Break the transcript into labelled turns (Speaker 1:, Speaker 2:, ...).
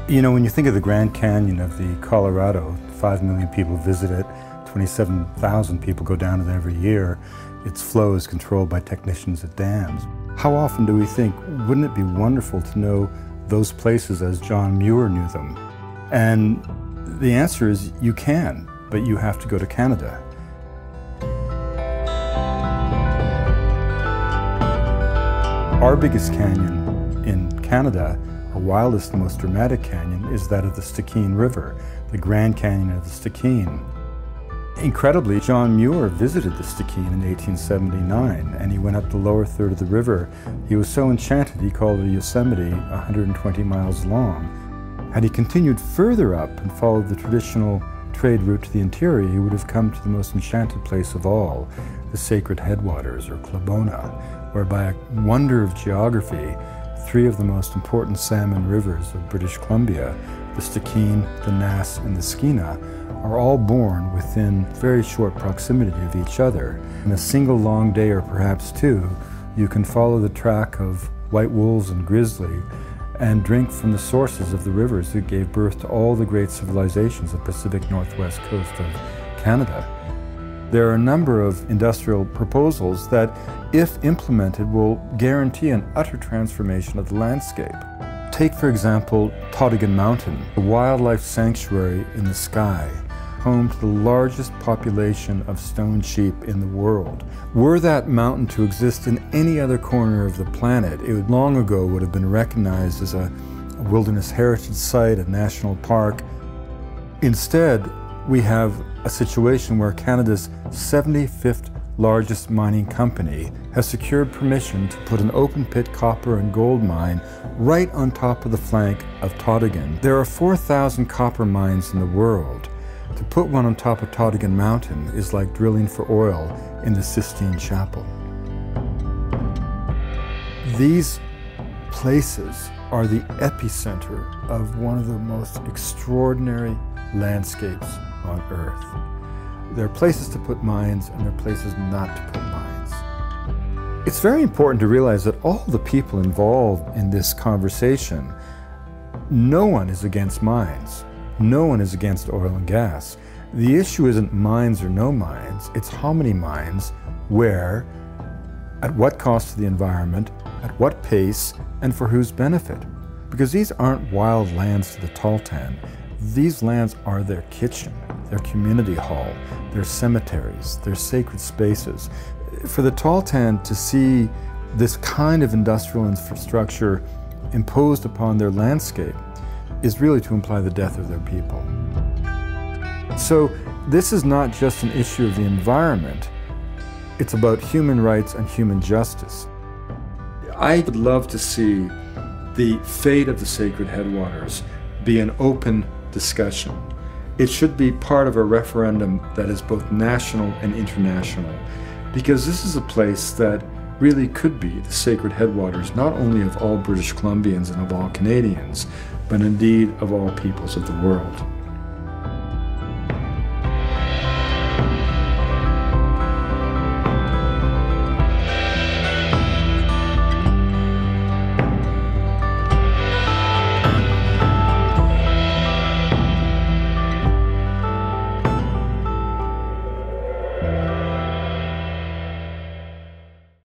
Speaker 1: You know, when you think of the Grand Canyon of the Colorado, 5 million people visit it, 27,000 people go down it every year. Its flow is controlled by technicians at dams. How often do we think, wouldn't it be wonderful to know those places as John Muir knew them? And the answer is you can, but you have to go to Canada. Our biggest canyon in Canada, our wildest and most dramatic canyon, is that of the Stikine River, the Grand Canyon of the Stikine. Incredibly, John Muir visited the Stikine in 1879, and he went up the lower third of the river. He was so enchanted he called it Yosemite, 120 miles long. Had he continued further up and followed the traditional trade route to the interior, he would have come to the most enchanted place of all, the sacred headwaters, or Klabona, where by a wonder of geography, 3 of the most important salmon rivers of British Columbia, the Stikine, the Nass, and the Skeena, are all born within very short proximity of each other. In a single long day, or perhaps 2, you can follow the track of white wolves and grizzly and drink from the sources of the rivers that gave birth to all the great civilizations of the Pacific Northwest coast of Canada. There are a number of industrial proposals that, if implemented, will guarantee an utter transformation of the landscape. Take, for example, Tottigan Mountain, a wildlife sanctuary in the sky, home to the largest population of stone sheep in the world. Were that mountain to exist in any other corner of the planet, it would long ago would have been recognized as a wilderness heritage site, a national park. Instead, we have a situation where Canada's 75th largest mining company has secured permission to put an open-pit copper and gold mine right on top of the flank of Tottigan. There are 4,000 copper mines in the world. To put one on top of Tottigan Mountain is like drilling for oil in the Sistine Chapel. These places are the epicenter of one of the most extraordinary landscapes on Earth. There are places to put mines and there are places not to put mines. It's very important to realize that all the people involved in this conversation, no one is against mines. No one is against oil and gas. The issue isn't mines or no mines, it's how many mines, where, at what cost to the environment, at what pace, and for whose benefit. Because these aren't wild lands to the Tahltan. These lands are their kitchen, their community hall, their cemeteries, their sacred spaces. For the Tahltan to see this kind of industrial infrastructure imposed upon their landscape is really to imply the death of their people. So this is not just an issue of the environment, it's about human rights and human justice. I would love to see the fate of the sacred headwaters be an open discussion. It should be part of a referendum that is both national and international, because this is a place that really could be the sacred headwaters not only of all British Columbians and of all Canadians, but indeed of all peoples of the world.